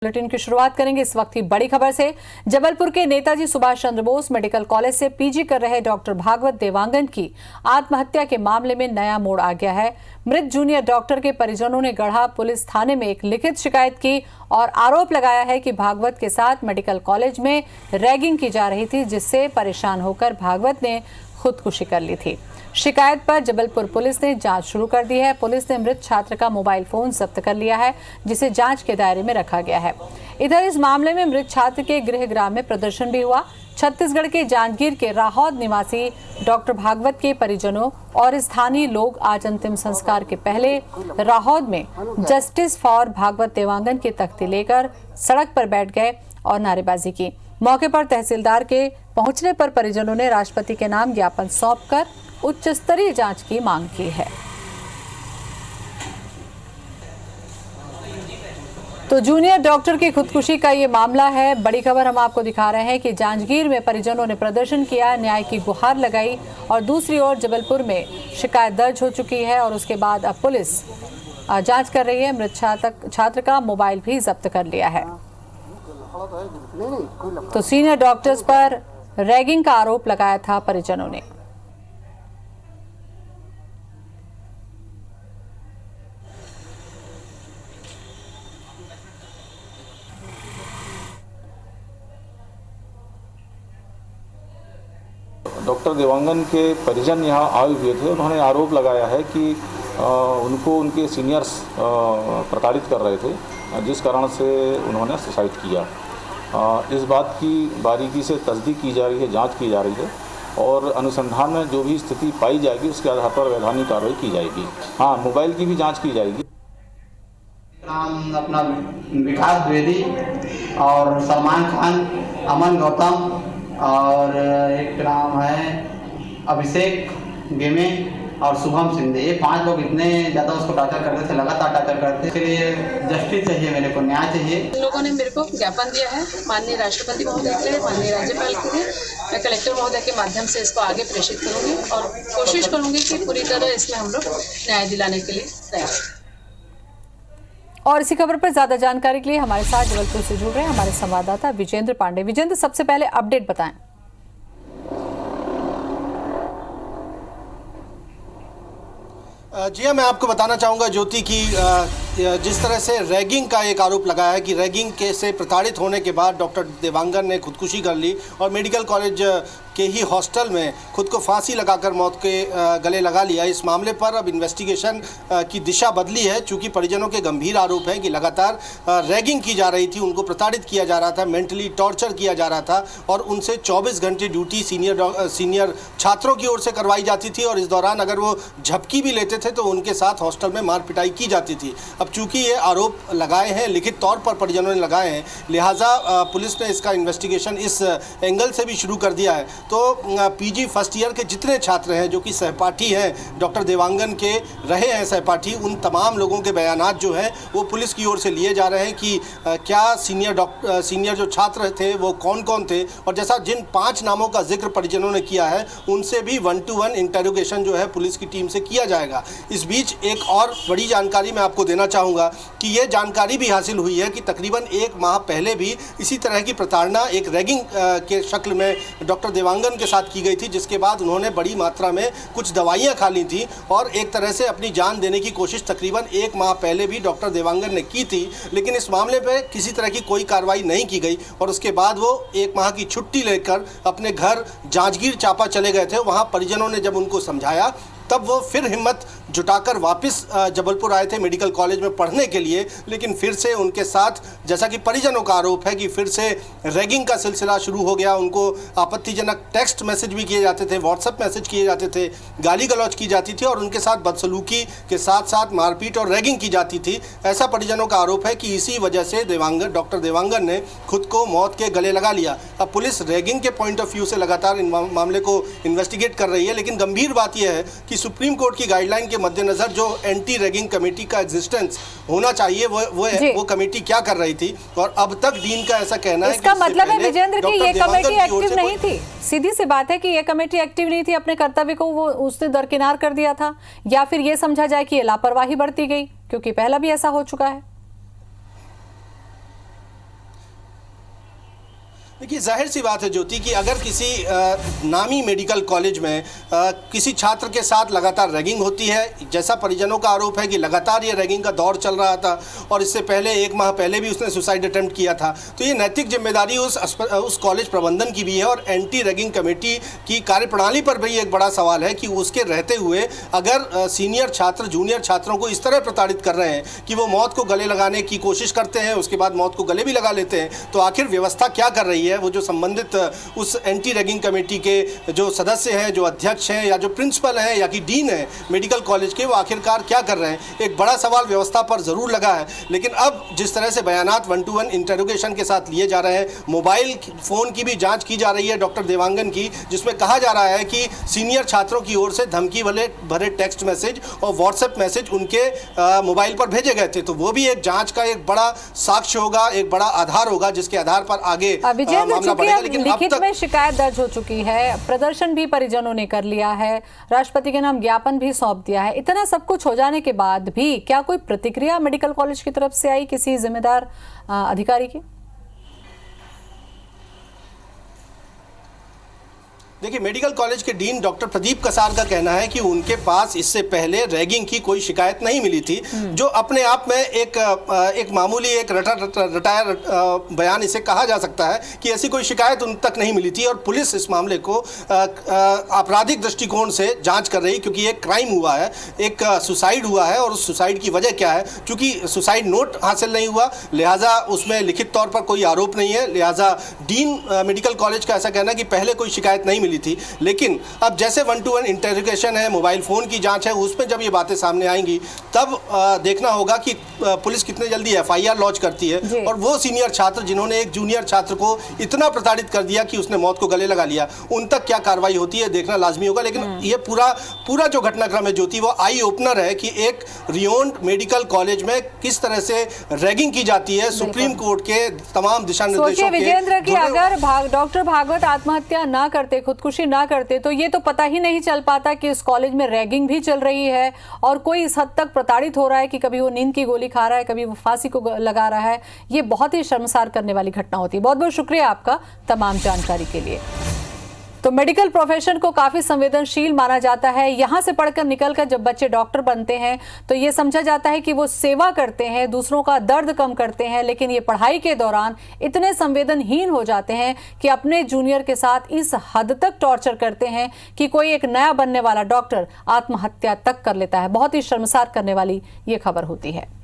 Bulletin की शुरुआत करेंगे इस वक्त की बड़ी खबर से। जबलपुर के नेताजी सुभाष चंद्र बोस मेडिकल कॉलेज से पीजी कर रहे डॉक्टर भागवत देवांगन की आत्महत्या के मामले में नया मोड़ आ गया है। मृत जूनियर डॉक्टर के परिजनों ने गढ़ा पुलिस थाने में एक लिखित शिकायत की और आरोप लगाया है कि भागवत के साथ मेडिकल कॉलेज में रैगिंग की जा रही थी, जिससे परेशान होकर भागवत ने खुदकुशी कर ली थी। शिकायत पर जबलपुर पुलिस ने जांच शुरू कर दी है। पुलिस ने मृत छात्र का मोबाइल फोन जब्त कर लिया है, जिसे जांच के दायरे में रखा गया है। इधर इस मामले में मृत छात्र के गृहग्राम में प्रदर्शन भी हुआ। छत्तीसगढ़ के जांजगीर के राहौद निवासी डॉक्टर भागवत के परिजनों और स्थानीय लोग आज अंतिम संस्कार के पहले राहौद में जस्टिस फॉर भागवत देवांगन की तख्ती लेकर सड़क पर बैठ गए और नारेबाजी की। मौके पर तहसीलदार के पहुंचने पर परिजनों ने राष्ट्रपति के नाम ज्ञापन सौंपकर उच्च स्तरीय जांच की मांग की है। तो जूनियर डॉक्टर की खुदकुशी का ये मामला है। बड़ी खबर हम आपको दिखा रहे हैं कि जांजगीर में परिजनों ने प्रदर्शन किया, न्याय की गुहार लगाई और दूसरी ओर जबलपुर में शिकायत दर्ज हो चुकी है और उसके बाद अब पुलिस जांच कर रही है। मृत छात्र का मोबाइल भी जब्त कर लिया है। तो सीनियर डॉक्टर्स पर रैगिंग का आरोप लगाया था परिजनों ने। डॉक्टर देवांगन के परिजन यहाँ आए हुए थे। उन्होंने आरोप लगाया है कि उनको उनके सीनियर्स प्रताड़ित कर रहे थे, जिस कारण से उन्होंने सुसाइड किया। इस बात की बारीकी से तस्दीक की जा रही है, जांच की जा रही है और अनुसंधान में जो भी स्थिति पाई जाएगी उसके आधार पर वैधानिक कार्रवाई की जाएगी। हाँ, मोबाइल की भी जाँच की जाएगी। नाम अपना विकास द्विवेदी और सलमान खान, अमन गौतम और एक नाम है अभिषेक गेमे और शुभम सिंधे। ये 5 लोग इतने ज़्यादा उसको टार्चर करते थे, लगातार टार्चर करते थे। इसके लिए जस्टिस चाहिए, मेरे को न्याय चाहिए। इन लोगों ने मेरे को ज्ञापन दिया है माननीय राष्ट्रपति महोदय के लिए, माननीय राज्यपाल के लिए। मैं कलेक्टर महोदय के माध्यम से इसको आगे प्रेषित करूँगी और कोशिश करूँगी कि पूरी तरह इसमें हम लोग न्याय दिलाने के लिए तैयार। और इसी खबर पर ज्यादा जानकारी के लिए हमारे साथ जबलपुर से जुड़ रहे हैं हमारे संवाददाता विजेंद्र पांडे। विजेंद्र, सबसे पहले अपडेट बताएं। जी हाँ, मैं आपको बताना चाहूँगा ज्योति की जिस तरह से रैगिंग का एक आरोप लगाया है कि रैगिंग के से प्रताड़ित होने के बाद डॉक्टर देवांगन ने खुदकुशी कर ली और मेडिकल कॉलेज के ही हॉस्टल में खुद को फांसी लगाकर मौत के गले लगा लिया। इस मामले पर अब इन्वेस्टिगेशन की दिशा बदली है, चूँकि परिजनों के गंभीर आरोप हैं कि लगातार रैगिंग की जा रही थी, उनको प्रताड़ित किया जा रहा था, मेंटली टॉर्चर किया जा रहा था और उनसे 24 घंटे ड्यूटी सीनियर छात्रों की ओर से करवाई जाती थी और इस दौरान अगर वो झपकी भी लेते थे तो उनके साथ हॉस्टल में मार पिटाई की जाती थी। अब चूंकि ये आरोप लगाए हैं, लिखित तौर पर परिजनों ने लगाए हैं, लिहाजा पुलिस ने इसका इन्वेस्टिगेशन इस एंगल से भी शुरू कर दिया है। तो पीजी फर्स्ट ईयर के जितने छात्र हैं जो कि सहपाठी हैं, डॉक्टर देवांगन के रहे हैं सहपाठी, उन तमाम लोगों के बयानात जो हैं वो पुलिस की ओर से लिए जा रहे हैं कि क्या सीनियर जो छात्र थे वो कौन कौन थे और जैसा जिन 5 नामों का जिक्र परिजनों ने किया है उनसे भी 1-to-1 इंटरोगेशन जो है पुलिस की टीम से किया जाएगा। इस बीच एक और बड़ी जानकारी मैं आपको देना चाहूँगा कि ये जानकारी भी हासिल हुई है कि तकरीबन 1 माह पहले भी इसी तरह की प्रताड़ना एक रैगिंग के शक्ल में डॉक्टर देवांगन के साथ की गई थी, जिसके बाद उन्होंने बड़ी मात्रा में कुछ दवाइयाँ खा ली थी और एक तरह से अपनी जान देने की कोशिश तकरीबन 1 माह पहले भी डॉक्टर देवांगन ने की थी। लेकिन इस मामले पर किसी तरह की कोई कार्रवाई नहीं की गई और उसके बाद वो 1 माह की छुट्टी लेकर अपने घर जांजगीर चांपा चले गए थे। वहाँ परिजनों ने जब उनको समझाया तब वो फिर हिम्मत जुटाकर वापस जबलपुर आए थे मेडिकल कॉलेज में पढ़ने के लिए, लेकिन फिर से उनके साथ जैसा कि परिजनों का आरोप है कि फिर से रैगिंग का सिलसिला शुरू हो गया। उनको आपत्तिजनक टेक्स्ट मैसेज भी किए जाते थे, व्हाट्सएप मैसेज किए जाते थे, गाली गलौज की जाती थी और उनके साथ बदसलूकी के साथ साथ मारपीट और रैगिंग की जाती थी। ऐसा परिजनों का आरोप है कि इसी वजह से डॉक्टर देवांगन ने खुद को मौत के गले लगा लिया। अब पुलिस रैगिंग के पॉइंट ऑफ व्यू से लगातार इन मामले को इन्वेस्टिगेट कर रही है, लेकिन गंभीर बात यह है कि सुप्रीम कोर्ट की गाइडलाइन के मद्देनजर जो एंटी रैगिंग कमेटी का एग्जिस्टेंस होना चाहिए वो कमेटी क्या कर रही थी और अब तक डीन का ऐसा कहना है। इसका मतलब है विजेंद्र की ये कमेटी एक्टिव नहीं थी। सीधी सी बात है कि ये कमेटी एक्टिव नहीं थी, अपने कर्तव्य को वो उसने दरकिनार कर दिया था, या फिर ये समझा जाए कि ये लापरवाही बरती गई, क्योंकि पहला भी ऐसा हो चुका है। देखिए, जाहिर सी बात है ज्योति कि अगर किसी नामी मेडिकल कॉलेज में किसी छात्र के साथ लगातार रैगिंग होती है, जैसा परिजनों का आरोप है कि लगातार ये रैगिंग का दौर चल रहा था और इससे पहले 1 माह पहले भी उसने सुसाइड अटेम्प्ट किया था, तो ये नैतिक जिम्मेदारी उस कॉलेज प्रबंधन की भी है और एंटी रैगिंग कमेटी की कार्यप्रणाली पर भी एक बड़ा सवाल है कि उसके रहते हुए अगर सीनियर छात्र जूनियर छात्रों को इस तरह प्रताड़ित कर रहे हैं कि वो मौत को गले लगाने की कोशिश करते हैं, उसके बाद मौत को गले भी लगा लेते हैं, तो आखिर व्यवस्था क्या कर रही है? वो जो संबंधित उस एंटी रैगिंग कमेटी के जो सदस्य हैं, जो अध्यक्ष हैं या जो प्रिंसिपल हैं या कि डीन है मेडिकल कॉलेज के, वो आखिरकार क्या कर रहे हैं? एक बड़ा सवाल व्यवस्था पर ज़रूर लगा है। लेकिन अब जिस तरह से बयानात 1-to-1 इंटरोगेशन के साथ लिए जा रहे हैं, मोबाइल फ़ोन की भी जांच की जा रही है डॉक्टर देवांगन की, जिसमें कहा जा रहा है कि सीनियर छात्रों की ओर से धमकी भरे टेक्स्ट मैसेज और व्हाट्सएप मैसेज उनके मोबाइल पर भेजे गए थे, तो वो भी एक जांच का एक बड़ा साक्ष्य होगा, एक बड़ा आधार होगा, जिसके आधार पर आगे मामला बढ़ेगा। लेकिन लिखित में शिकायत दर्ज हो चुकी है, प्रदर्शन भी परिजनों ने कर लिया है, राष्ट्रपति के नाम ज्ञापन भी सौंप दिया है। इतना सब कुछ हो जाने के बाद भी क्या कोई प्रतिक्रिया मेडिकल कॉलेज की तरफ से आई किसी जिम्मेदार अधिकारी की? देखिए, मेडिकल कॉलेज के डीन डॉक्टर प्रदीप कसार का कहना है कि उनके पास इससे पहले रैगिंग की कोई शिकायत नहीं मिली थी, जो अपने आप में एक मामूली एक रटाया बयान इसे कहा जा सकता है कि ऐसी कोई शिकायत उन तक नहीं मिली थी और पुलिस इस मामले को आपराधिक दृष्टिकोण से जांच कर रही, क्योंकि एक क्राइम हुआ है, एक सुसाइड हुआ है और उस सुसाइड की वजह क्या है। चूँकि सुसाइड नोट हासिल नहीं हुआ, लिहाजा उसमें लिखित तौर पर कोई आरोप नहीं है, लिहाजा डीन मेडिकल कॉलेज का ऐसा कहना है कि पहले कोई शिकायत नहीं मिली थी। लेकिन अब जैसे 1-to-1 इंटरोगेशन है, मोबाइल फ़ोन की जांच है, उसमें जब ये बातें सामने आएंगी तब देखना होगा कि पुलिस कितने जल्दी FIR लॉन्च करती है और वो सीनियर छात्र जिन्होंने एक जूनियर छात्र को इतना प्रताड़ित कर दिया कि उसने मौत को गले लगा लिया, उन तक क्या कार्रवाई होती है देखना लाजमी होगा। लेकिन ये पूरा जो घटनाक्रम है ज्योति, वो आई ओपनर है कि एक रियोन्ड मेडिकल कॉलेज में किस तरह से रैगिंग की जाती है, सुप्रीम कोर्ट के तमाम दिशा निर्देशों विजेंद्र की अगर डॉक्टर भागवत आत्महत्या ना करते, खुदकुशी ना करते, तो ये तो पता ही नहीं चल पाता कि इस कॉलेज में रैगिंग भी चल रही है और कोई इस हद तक प्रताड़ित हो रहा है कि कभी वो नींद की गोली खा रहा है, कभी वो फांसी को लगा रहा है। ये बहुत ही शर्मसार करने वाली घटना होती है। बहुत बहुत शुक्रिया आपका तमाम जानकारी के लिए। तो मेडिकल प्रोफेशन को काफी संवेदनशील माना जाता है। यहां से पढ़कर निकलकर जब बच्चे डॉक्टर बनते हैं तो ये समझा जाता है कि वो सेवा करते हैं, दूसरों का दर्द कम करते हैं, लेकिन ये पढ़ाई के दौरान इतने संवेदनहीन हो जाते हैं कि अपने जूनियर के साथ इस हद तक टॉर्चर करते हैं कि कोई एक नया बनने वाला डॉक्टर आत्महत्या तक कर लेता है। बहुत ही शर्मसार करने वाली ये खबर होती है।